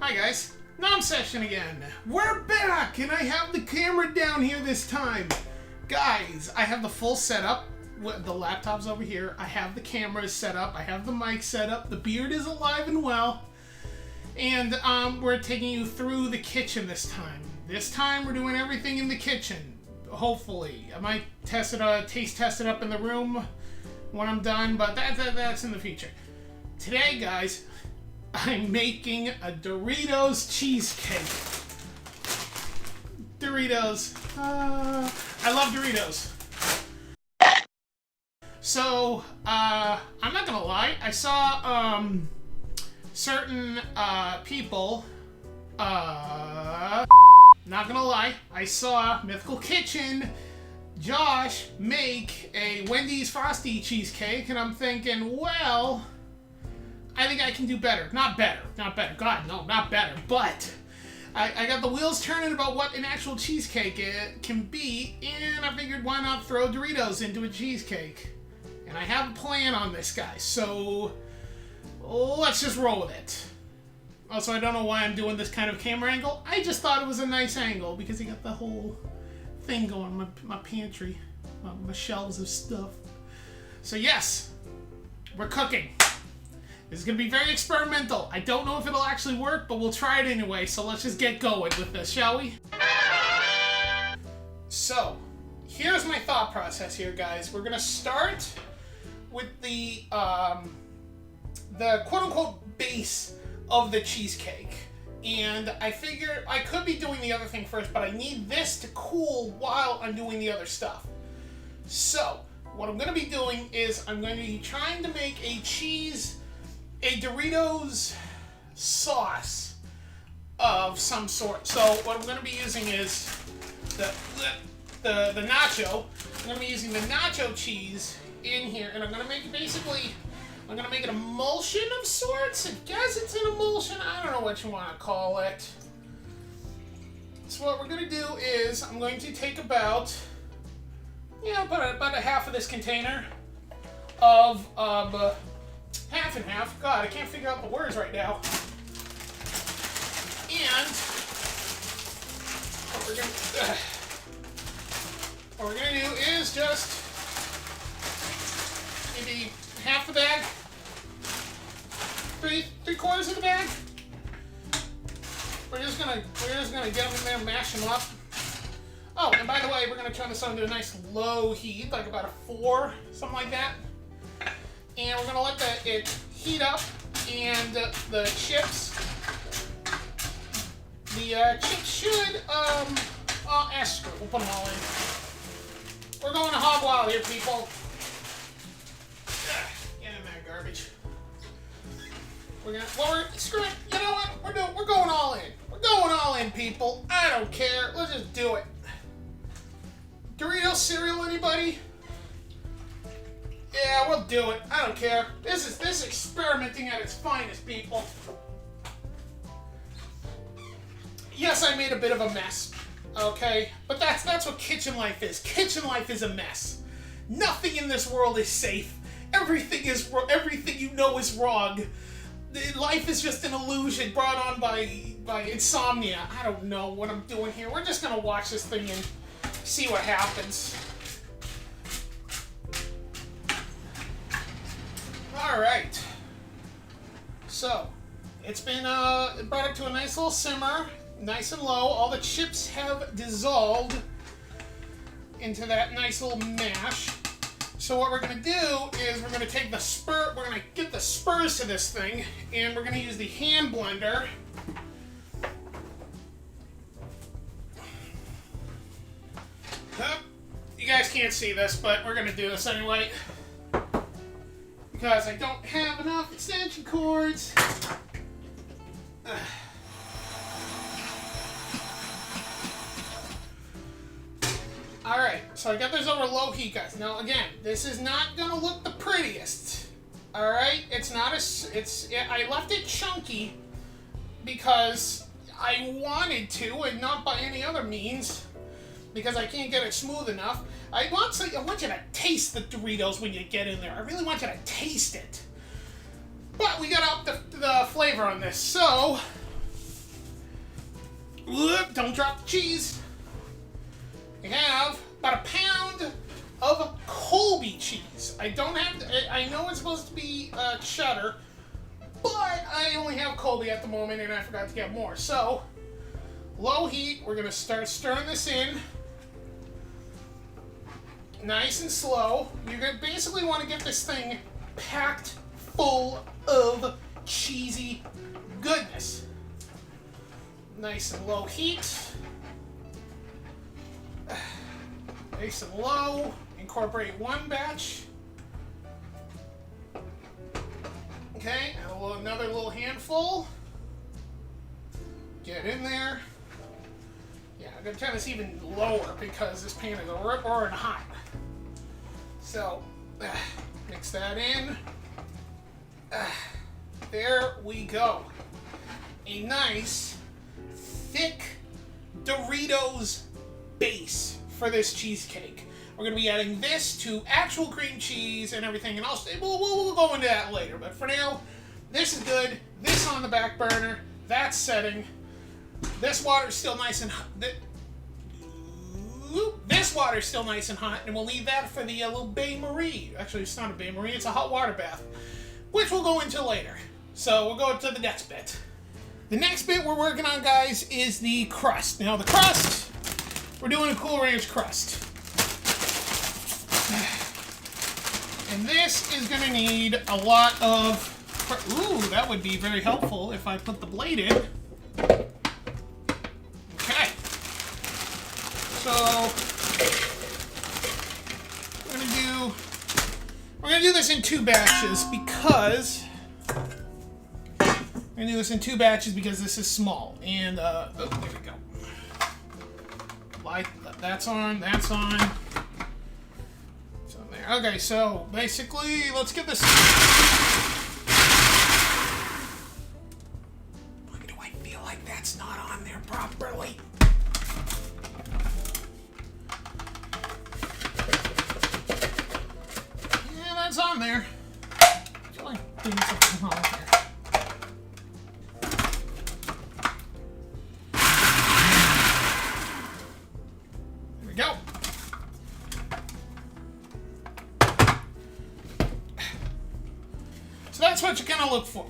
Hi guys, Nom Session again. We're back and I have the camera down here this time. Guys, I have the full setup. The laptop's over here. I have the cameras set up. I have the mic set up. The beard is alive and well. And we're taking you through the kitchen this time. This time we're doing everything in the kitchen. Hopefully. I might taste test it up in the room when I'm done, but that's in the future. Today, guys, I'm making a Doritos cheesecake. Doritos. I love Doritos. So, I'm not gonna lie. I saw, certain, people, not gonna lie. I saw Mythical Kitchen, Josh, make a Wendy's Frosty cheesecake, and I'm thinking, well, I think I can do better. Not better. God, no, not better. But I got the wheels turning about what an actual cheesecake can be, and I figured why not throw Doritos into a cheesecake? And I have a plan on this, guys, so let's just roll with it. Also, I don't know why I'm doing this kind of camera angle. I just thought it was a nice angle because you got the whole thing going in my pantry, my shelves of stuff. So yes, we're cooking. This is going to be very experimental. I don't know if it'll actually work, but we'll try it anyway. So let's just get going with this, shall we? So, here's my thought process here, guys. We're going to start with the quote-unquote base of the cheesecake. And I figure I could be doing the other thing first, but I need this to cool while I'm doing the other stuff. So, what I'm going to be doing is I'm going to be trying to make a Doritos sauce of some sort. So what I'm going to be using is the nacho. I'm going to be using the nacho cheese in here, and I'm going to make it basically, I'm going to make an emulsion of sorts. I guess it's an emulsion. I don't know what you want to call it. So what we're going to do is I'm going to take about a half of this container of half and half. God, I can't figure out the words right now. And what we're gonna do is just maybe half the bag, three quarters of the bag. We're just gonna get them in there and mash them up. Oh, and by the way, we're gonna turn this on to a nice low heat, like about a 4, something like that. And we're gonna let it heat up, and the chips should, screw it. We'll put them all in. We're going to hog wild here, people. Get in that garbage. Screw it. You know what? We're going all in. We're going all in, people. I don't care. Let's just do it. Doritos cereal, anybody? Yeah, we'll do it. I don't care. This is experimenting at its finest, people. Yes, I made a bit of a mess. Okay? But that's what kitchen life is. Kitchen life is a mess. Nothing in this world is safe. Everything you know is wrong. Life is just an illusion brought on by insomnia. I don't know what I'm doing here. We're just gonna watch this thing and see what happens. Alright, so it's been brought up to a nice little simmer, nice and low. All the chips have dissolved into that nice little mash. So what we're going to do is we're going to take we're going to get the spurs to this thing, and we're going to use the hand blender. You guys can't see this, but we're going to do this anyway, because I don't have enough extension cords. Alright, so I got this over low heat, guys. Now again, this is not gonna look the prettiest. Alright? It's not I left it chunky because I wanted to, and not by any other means, because I can't get it smooth enough. I want you to taste the Doritos when you get in there. I really want you to taste it. But we gotta up the flavor on this, so Don't drop the cheese. I have about a pound of Colby cheese. I don't have, I know it's supposed to be cheddar, but I only have Colby at the moment and I forgot to get more. So, low heat, we're gonna start stirring this in. Nice and slow. You're gonna basically want to get this thing packed full of cheesy goodness. Nice and low heat. Nice and low. Incorporate one batch. Okay, and another little handful. Get in there. Yeah, I'm gonna turn this even lower because this pan is roaring hot. So, mix that in. There we go. A nice, thick Doritos base for this cheesecake. We're going to be adding this to actual cream cheese and everything, and we'll go into that later. But for now, this is good. This on the back burner. That's setting. This water's still nice and hot. This water's still nice and hot, and we'll leave that for the little bain-marie. Actually, it's not a bain-marie, it's a hot water bath, which we'll go into later. So we'll go to the next bit. The next bit we're working on, guys, is the crust. Now, the crust, we're doing a Cool Ranch crust. And this is going to need a lot of... Ooh, that would be very helpful if I put the blade in. Okay. So, we're gonna do this in two batches because this is small. And oh, there we go. That's on. That's on. It's on there. Okay, so basically, let's get this. Why do I feel like that's not on there properly? It's on there. I feel like doing something wrong here. There we go. So that's what you're gonna look for.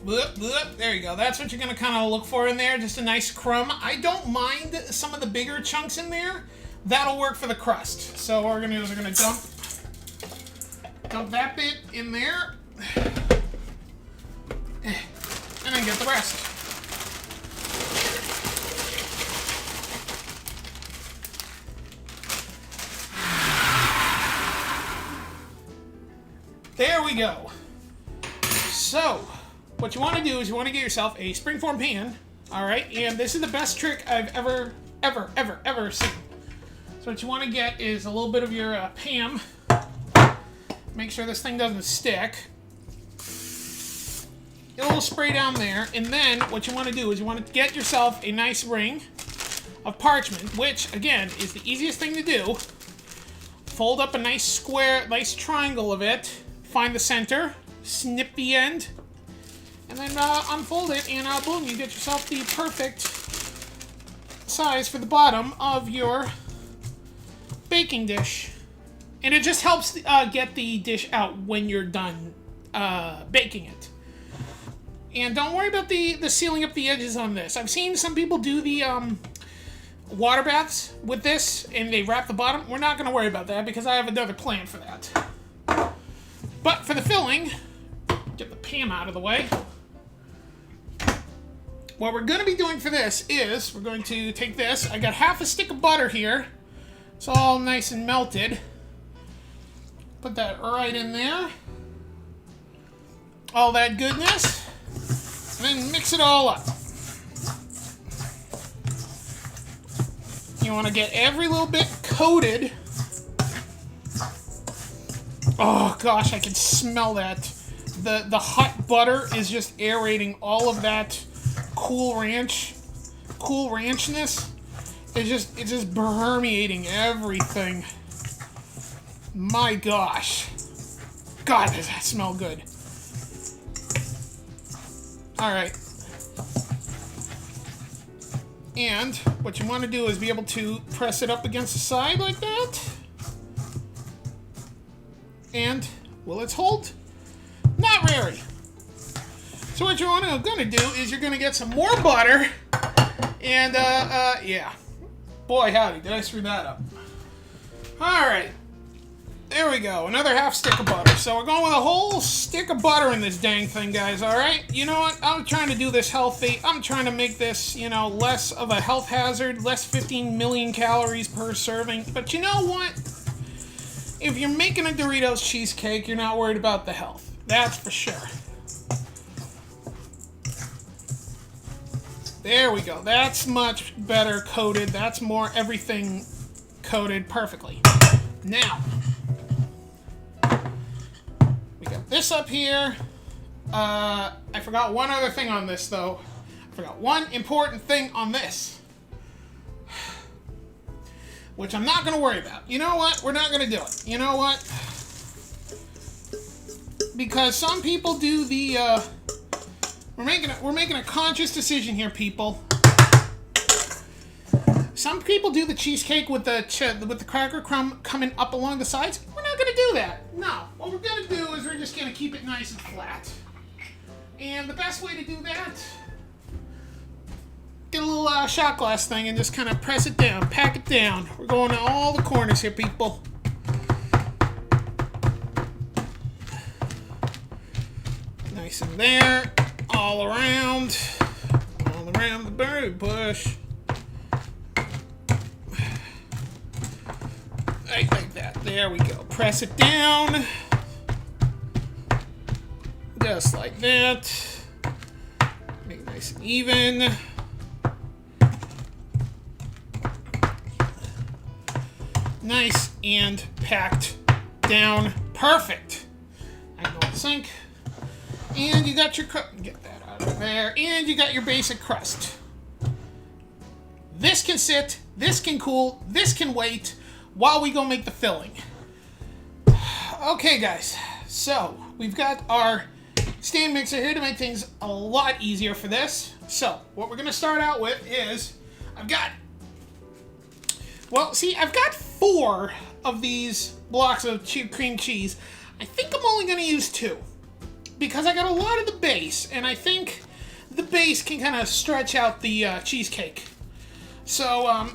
There you go. That's what you're gonna kind of look for in there. Just a nice crumb. I don't mind some of the bigger chunks in there. That'll work for the crust. So what we're gonna do is we're gonna dump that bit in there, and then get the rest. There we go. So, what you want to do is you want to get yourself a springform pan, alright? And this is the best trick I've ever seen. So what you want to get is a little bit of your Pam. Make sure this thing doesn't stick. Get a little spray down there, and then what you want to do is you want to get yourself a nice ring of parchment, which, again, is the easiest thing to do. Fold up a nice square, nice triangle of it, find the center, snip the end, and then unfold it, and boom, you get yourself the perfect size for the bottom of your baking dish. And it just helps get the dish out when you're done baking it. And don't worry about the sealing up the edges on this. I've seen some people do the water baths with this, and they wrap the bottom. We're not going to worry about that because I have another plan for that. But for the filling, get the Pam out of the way. What we're going to be doing for this is we're going to take this. I got half a stick of butter here. It's all nice and melted. Put that right in there. All that goodness. And then mix it all up. You want to get every little bit coated. Oh gosh, I can smell that. The hot butter is just aerating all of that Cool Ranchness. It's just permeating everything. My gosh. God, does that smell good. Alright. And what you want to do is be able to press it up against the side like that. And will it hold? Not very. So what you're gonna do is you're gonna get some more butter, and yeah. Boy howdy, did I screw that up. Alright. There we go, another half stick of butter. So we're going with a whole stick of butter in this dang thing, guys, alright? You know what, I'm trying to do this healthy. I'm trying to make this, you know, less of a health hazard, less 15 million calories per serving. But you know what? If you're making a Doritos cheesecake, you're not worried about the health. That's for sure. There we go. That's much better coated. That's more everything coated perfectly. Now, we got this up here. I forgot one other thing on this, though. I forgot one important thing on this, which I'm not going to worry about. You know what? We're not going to do it. You know what? Because some people do the... We're making a conscious decision here, people. Some people do the cheesecake with the cracker crumb coming up along the sides. We're not gonna do that. No, what we're gonna do is we're just gonna keep it nice and flat. And the best way to do that, get a little shot glass thing and just kind of press it down, pack it down. We're going to all the corners here, people. Nice and there. All around the berry bush. Like that. There we go. Press it down. Just like that. Make it nice and even. Nice and packed down. Perfect. I go in the sink. And you got your get that out of there. And you got your basic crust. This can sit, this can cool, this can wait while we go make the filling. Okay, guys. So, we've got our stand mixer here to make things a lot easier for this. So, what we're going to start out with is I've got 4 of these blocks of cream cheese. I think I'm only going to use 2. Because I got a lot of the base, and I think the base can kind of stretch out the cheesecake. So,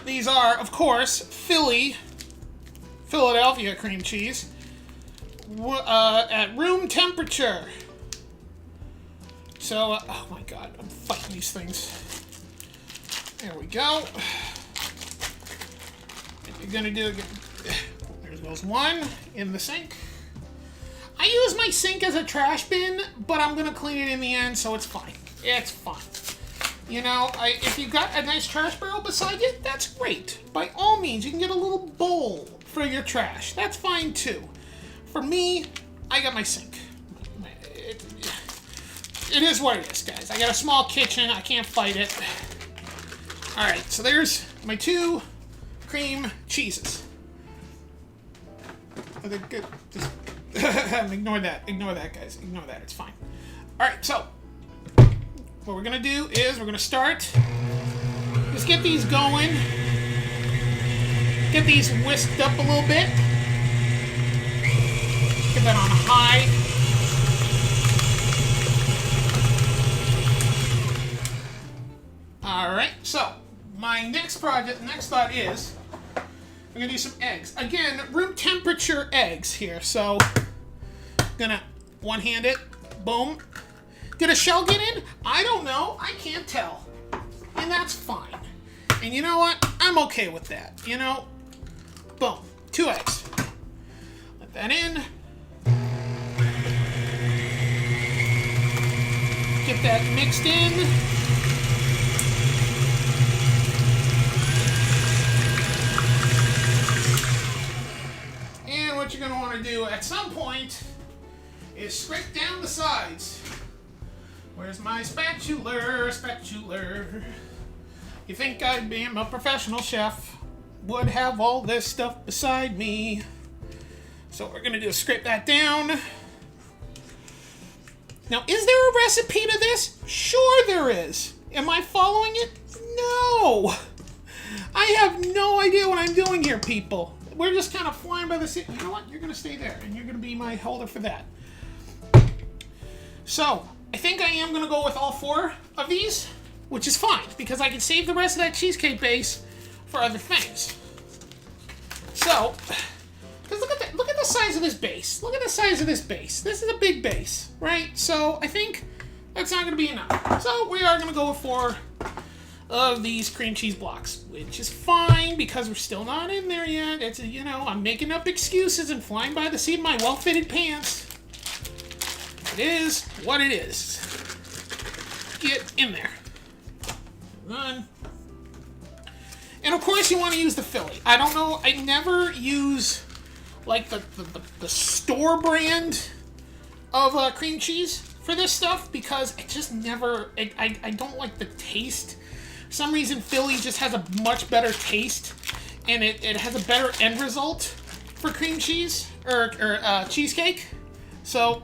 these are, of course, Philadelphia cream cheese at room temperature. So, oh my god, I'm fighting these things. There we go. What you're gonna do again. Goes one in the sink. I use my sink as a trash bin, but I'm gonna clean it in the end, so it's fine. It's fine. You know, if you've got a nice trash barrel beside you, that's great. By all means, you can get a little bowl for your trash. That's fine too. For me, I got my sink. It is what it is, guys. I got a small kitchen. I can't fight it. All right, so there's my 2 cream cheeses. Good. Just ignore that. Ignore that, guys. Ignore that. It's fine. All right. So what we're gonna do is we're gonna start. Just get these going. Get these whisked up a little bit. Get that on high. All right. So my next thought is. We're gonna do some eggs. Again, room temperature eggs here. So, gonna one-hand it. Boom. Did a shell get in? I don't know. I can't tell. And that's fine. And you know what? I'm okay with that. You know? Boom. 2 eggs. Let that in. Get that mixed in. What you're going to want to do at some point is scrape down the sides. Where's my spatula? You think I'd be a professional chef? Would have all this stuff beside me. So what we're going to do is scrape that down. Now, is there a recipe to this? Sure there is. Am I following it? No. I have no idea what I'm doing here, people. We're just kind of flying by the seat. You know what? You're going to stay there, and you're going to be my holder for that. So, I think I am going to go with all 4 of these, which is fine, because I can save the rest of that cheesecake base for other things. So, because look at the size of this base. Look at the size of this base. This is a big base, right? So, I think that's not going to be enough. So, we are going to go with 4 of these cream cheese blocks, which is fine because we're still not in there yet. It's, you know, I'm making up excuses and flying by the seat of my well-fitted pants. It is what it is. Get in there. Run. And of course you want to use the Philly. I don't know, I never use like the store brand of cream cheese for this stuff because it just never, I don't like the taste. For some reason, Philly just has a much better taste, and it has a better end result for cream cheese, or cheesecake. So,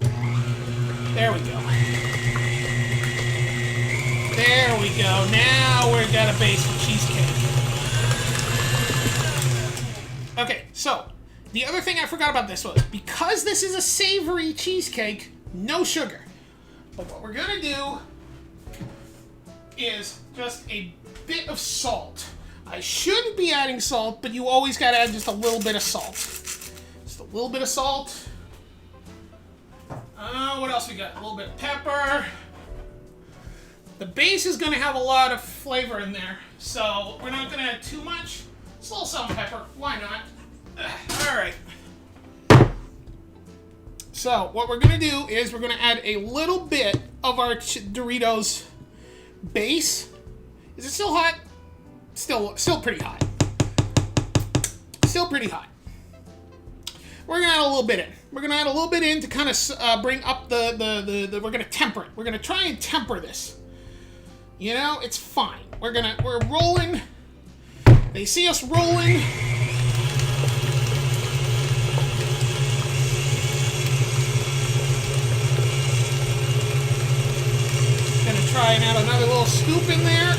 there we go. There we go. Now we've got a base for cheesecake. Okay, so, the other thing I forgot about this was, because this is a savory cheesecake, no sugar. But what we're gonna do is just a bit of salt. I shouldn't be adding salt, but you always gotta add just a little bit of salt. Just a little bit of salt. What else we got? A little bit of pepper. The base is gonna have a lot of flavor in there, so we're not gonna add too much. Just a little salt and pepper. Why not? Alright. So, what we're gonna do is we're gonna add a little bit of our Doritos Base. Is it still hot? Still pretty hot. Still pretty hot. We're gonna add a little bit in. We're gonna add a little bit in to kind of bring up the we're gonna temper it. We're gonna try and temper this. You know, it's fine. We're rolling. They see us rolling. Gonna try and add another little scoop in there.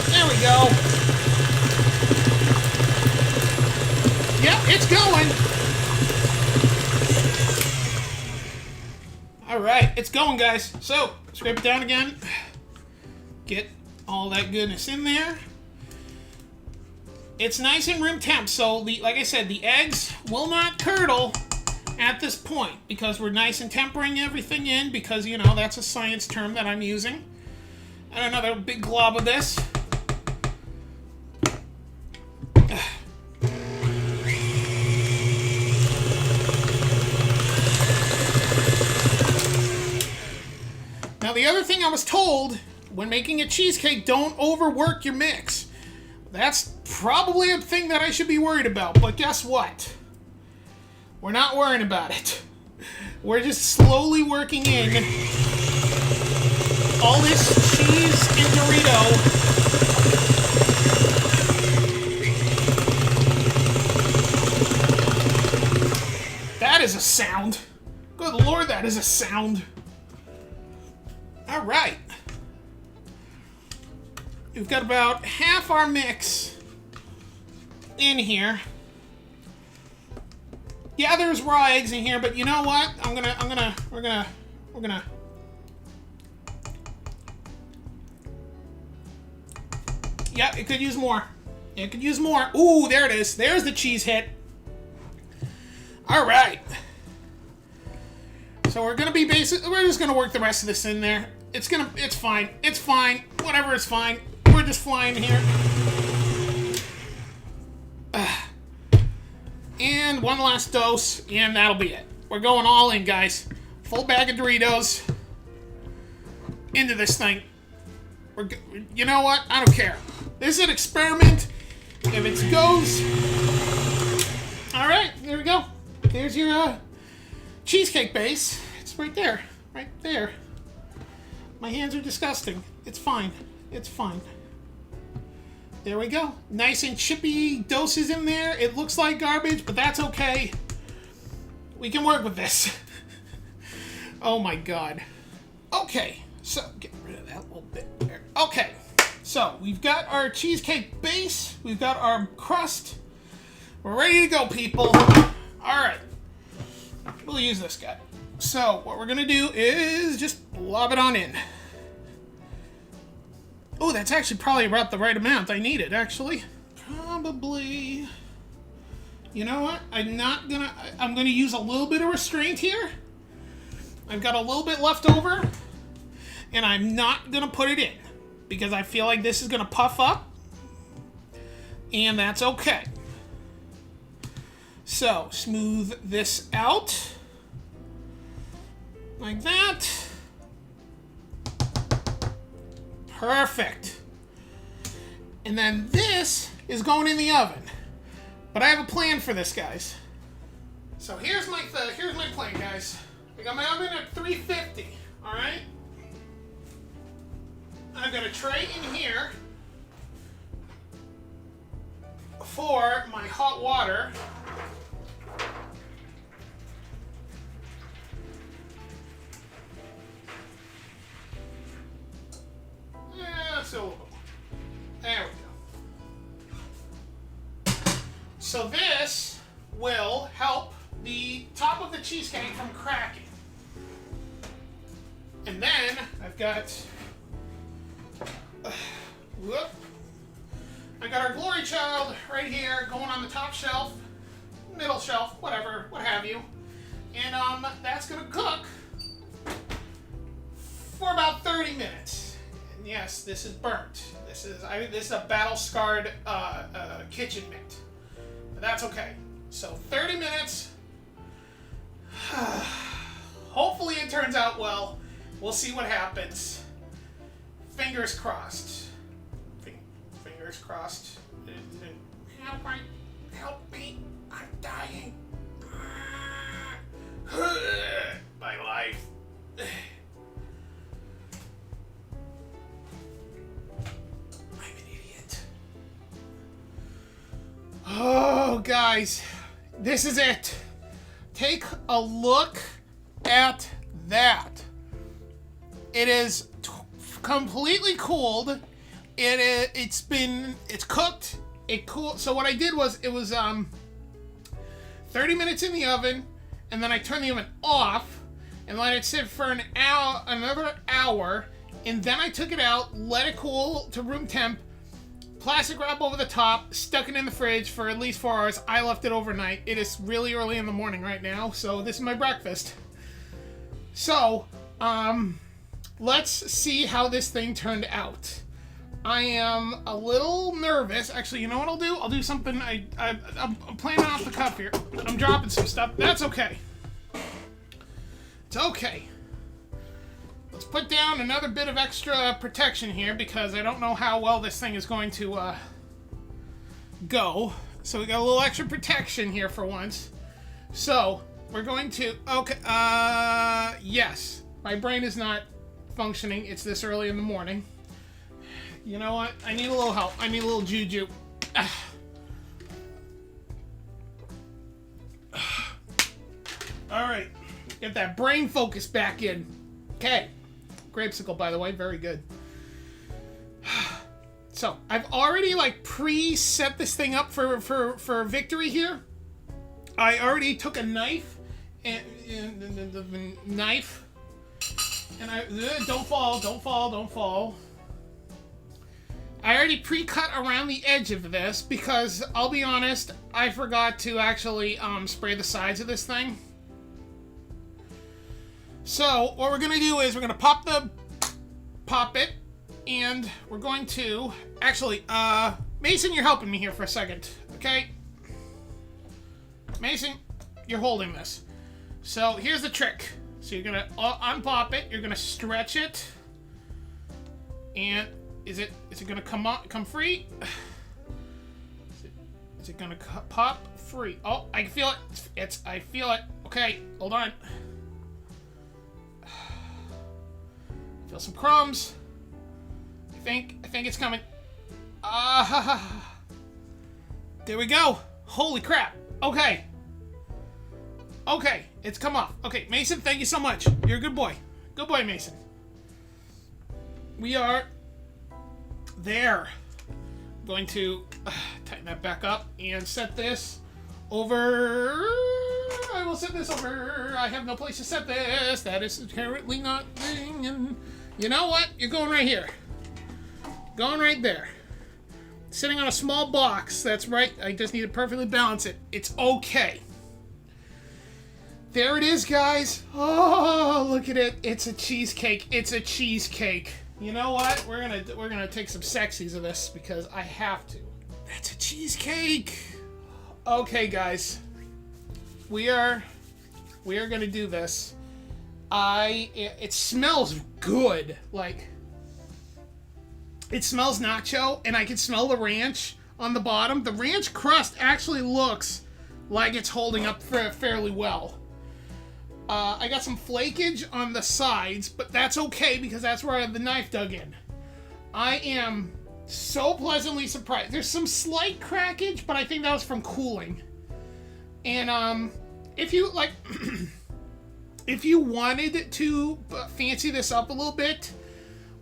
There we go. Yep, it's going. All right, it's going, guys. So, scrape it down again. Get all that goodness in there. It's nice and room temp, so like I said, the eggs will not curdle at this point because we're nice and tempering everything in because, you know, that's a science term that I'm using. And another big glob of this. Now, the other thing I was told when making a cheesecake, don't overwork your mix. That's probably a thing that I should be worried about, but guess what? We're not worrying about it. We're just slowly working in all this cheese and Dorito. That is a sound. Good Lord, that is a sound. All right. We've got about half our mix in here. Yeah, there's raw eggs in here, but you know what? we're gonna. Yeah, it could use more. It could use more. Ooh, there it is. There's the cheese hit. All right. So we're gonna be we're just gonna work the rest of this in there. It's fine. It's fine. Whatever, it's fine. We're just flying here. And one last dose, and that'll be it. We're going all in, guys. Full bag of Doritos into this thing. You know what? I don't care. This is an experiment. If it goes... All right, there we go. There's your cheesecake base. It's right there. Right there. My hands are disgusting. It's fine. It's fine. There we go. Nice and chippy doses in there. It looks like garbage, but that's okay. We can work with this. Oh my god. Okay, so get rid of that little bit there. Okay, so we've got our cheesecake base. We've got our crust. We're ready to go, people. Alright. We'll use this guy. So, what we're gonna do is just lob it on in. Oh, that's actually probably about the right amount I needed, actually. Probably. You know what? I'm gonna use a little bit of restraint here. I've got a little bit left over, and I'm not gonna put it in because I feel like this is gonna puff up, and that's okay. So, smooth this out like that. Perfect. And then this is going in the oven. But I have a plan for this, guys. So here's my plan, guys. I got my oven at 350, all right? I've got a tray in here for my hot water. Let's do a little bit more. There we go. So this will help the top of the cheesecake from cracking. And then I've got I got our glory child right here going on the top shelf, middle shelf, whatever, what have you. And that's gonna cook for about 30 minutes. And yes, this is burnt. This is a battle-scarred kitchen mitt. But that's okay. So 30 minutes. Hopefully it turns out well. We'll see what happens. Fingers crossed. Fingers crossed. Help me. I'm dying. My life. I'm an idiot. Oh, guys. This is it. Take a look at that. It is completely cooled. It's cooked. It cooled. So what I did was it was 30 minutes in the oven, and then I turned the oven off and let it sit for another hour, and then I took it out, let it cool to room temp, plastic wrap over the top, stuck it in the fridge for at least 4 hours. I left it overnight. It is really early in the morning right now, so this is my breakfast. So, let's see how this thing turned out. I am a little nervous. Actually, you know what I'll do? I'll do something. I'm playing off the cuff here. I'm dropping some stuff. That's okay. It's okay. Let's put down another bit of extra protection here because I don't know how well this thing is going to go. So we got a little extra protection here for once. So we're going to, okay, yes. My brain is not functioning. It's this early in the morning. You know what? I need a little help. I need a little juju. All right. Get that brain focus back in. Okay. Grapesicle, by the way. Very good. So, I've already, pre-set this thing up for victory here. I already took a knife and the knife. And don't fall. I already pre-cut around the edge of this because, I'll be honest, I forgot to actually spray the sides of this thing. So, what we're going to do is we're going to pop it, and we're going to, actually, Mason, you're helping me here for a second, okay? Mason, you're holding this. So, here's the trick. So, you're going to unpop it, you're going to stretch it, and is it going to come free? Is it going to pop free? Oh, I feel it. I feel it. Okay, hold on. Feel some crumbs. I think it's coming. There we go. Holy crap. Okay. Okay, it's come off. Okay, Mason, thank you so much. You're a good boy. Good boy, Mason. We are there. Going to tighten that back up and set this over. I will set this over. I have no place to set this. That is currently not thing. And you know what? You're going right here. Going right there. Sitting on a small box. That's right. I just need to perfectly balance it. It's okay. There it is, guys. Oh, look at it. It's a cheesecake. It's a cheesecake. You know what? We're gonna take some sexies of this because I have to. That's a cheesecake. Okay, guys. We are gonna do this. It smells good. Like, it smells nacho, and I can smell the ranch on the bottom. The ranch crust actually looks like it's holding up fairly well. I got some flakage on the sides, but that's okay because that's where I have the knife dug in. I am so pleasantly surprised. There's some slight crackage, but I think that was from cooling. And if you like, if you wanted to fancy this up a little bit,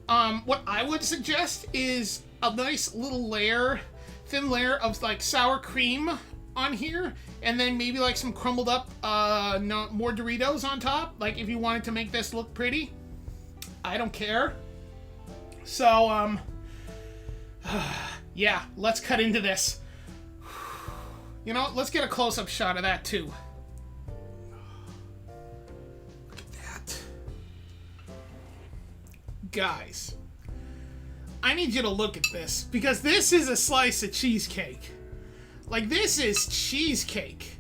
what I would suggest is a nice little layer, thin layer of like sour cream on here, and then maybe like some crumbled up more Doritos on top, like if you wanted to make this look pretty. I don't care. So yeah, let's cut into this. You know, let's get a close-up shot of that too. Look at that. Guys, I need you to look at this because this is a slice of cheesecake. Like, this is cheesecake.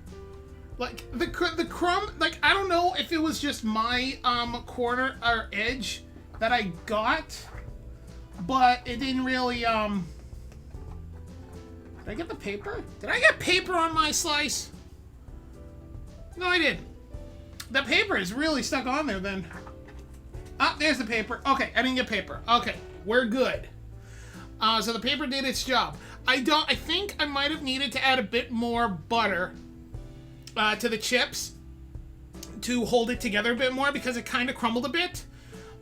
Like, the crumb, like, I don't know if it was just my corner or edge that I got, but it didn't really did I get the paper? Did I get paper on my slice? No, I didn't. The paper is really stuck on there then. Ah, there's the paper. Okay, I didn't get paper. Okay, we're good. So the paper did its job. I think I might have needed to add a bit more butter to the chips to hold it together a bit more because it kind of crumbled a bit.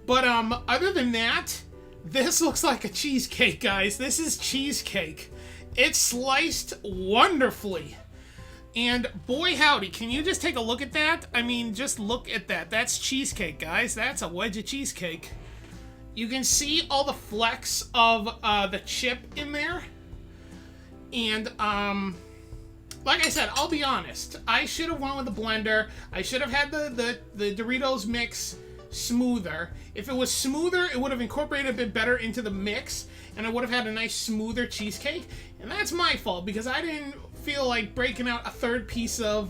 But other than that, this looks like a cheesecake, guys. This is cheesecake. It's sliced wonderfully. And boy howdy, can you just take a look at that? I mean, just look at that. That's cheesecake, guys. That's a wedge of cheesecake. You can see all the flecks of the chip in there. And, like I said, I'll be honest. I should have went with the blender. I should have had the Doritos mix smoother. If it was smoother, it would have incorporated a bit better into the mix, and I would have had a nice smoother cheesecake. And that's my fault, because I didn't feel like breaking out a third piece of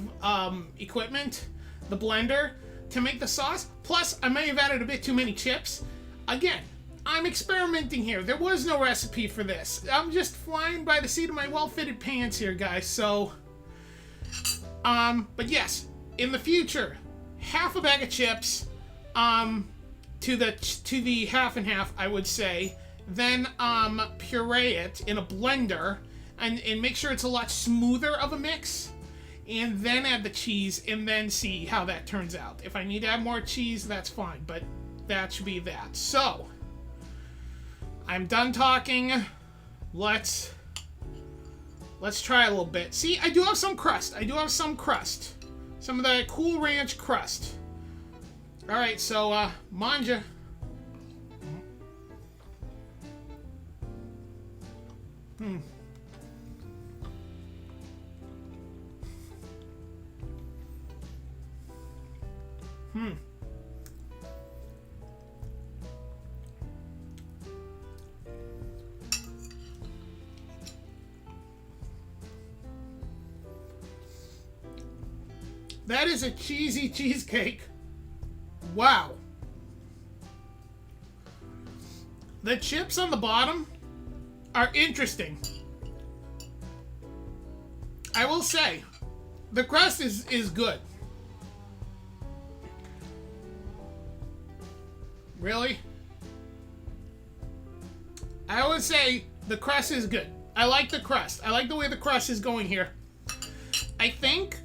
equipment, the blender, to make the sauce. Plus, I may have added a bit too many chips. Again, I'm experimenting here. There was no recipe for this. I'm just flying by the seat of my well-fitted pants here, guys. So, but yes, in the future, half a bag of chips, to the half and half, I would say. Then puree it in a blender and make sure it's a lot smoother of a mix. And then add the cheese and then see how that turns out. If I need to add more cheese, that's fine. But that should be that. So, I'm done talking. Let's try a little bit. See, I do have some crust. Some of the Cool Ranch crust. Alright, so, manja. That is a cheesy cheesecake. Wow. The chips on the bottom are interesting. I will say, the crust is good. Really? I would say The crust is good. I like the crust. I like the way the crust is going here. I think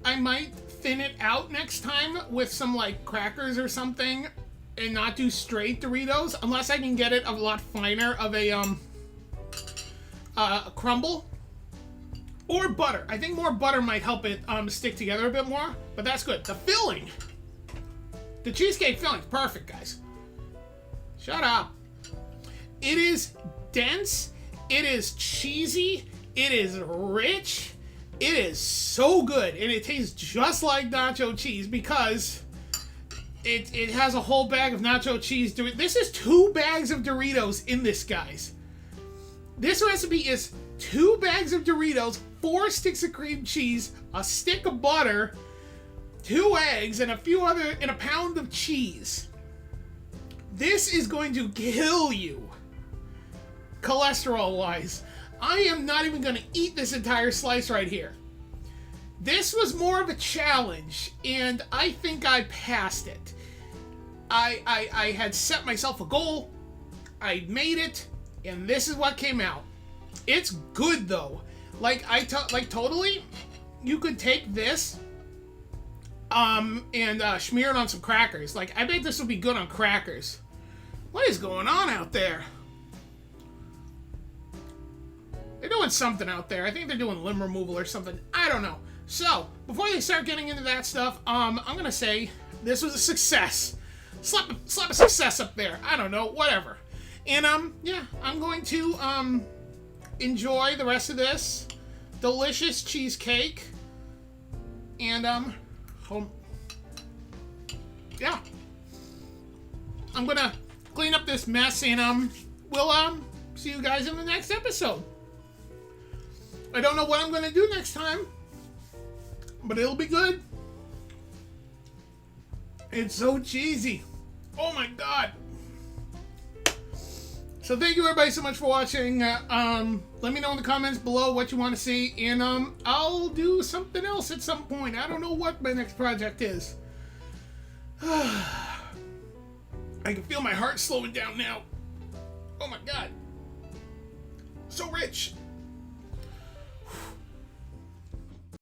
I might thin it out next time with some like crackers or something and not do straight Doritos unless I can get it a lot finer of a crumble or butter. I think more butter might help it stick together a bit more, but that's good. The filling, the cheesecake filling, perfect, guys. Shut up. It is dense. It is cheesy. It is rich. It is so good, and it tastes just like nacho cheese because it has a whole bag of nacho cheese. This is 2 bags of Doritos in this, guys. This recipe is 2 bags of Doritos, 4 sticks of cream cheese, a stick of butter, 2 eggs, and a pound of cheese. This is going to kill you, cholesterol-wise. I am not even going to eat this entire slice right here. This was more of a challenge, and I think I passed it. I had set myself a goal, I made it, and this is what came out. It's good, though. Like, totally, you could take this, and smear it on some crackers. Like, I bet this would be good on crackers. What is going on out there? They're doing something out there. I think they're doing limb removal or something. I don't know. So, before they start getting into that stuff, I'm gonna say this was a success. Slap a success up there. I don't know, whatever. And, yeah, I'm going to, enjoy the rest of this delicious cheesecake. And, yeah. I'm gonna clean up this mess and, we'll, see you guys in the next episode. I don't know what I'm going to do next time, but it'll be good. It's so cheesy. Oh my god. So thank you everybody so much for watching. Let me know in the comments below what you want to see, and I'll do something else at some point. I don't know what my next project is. I can feel my heart slowing down now. Oh my god. So rich.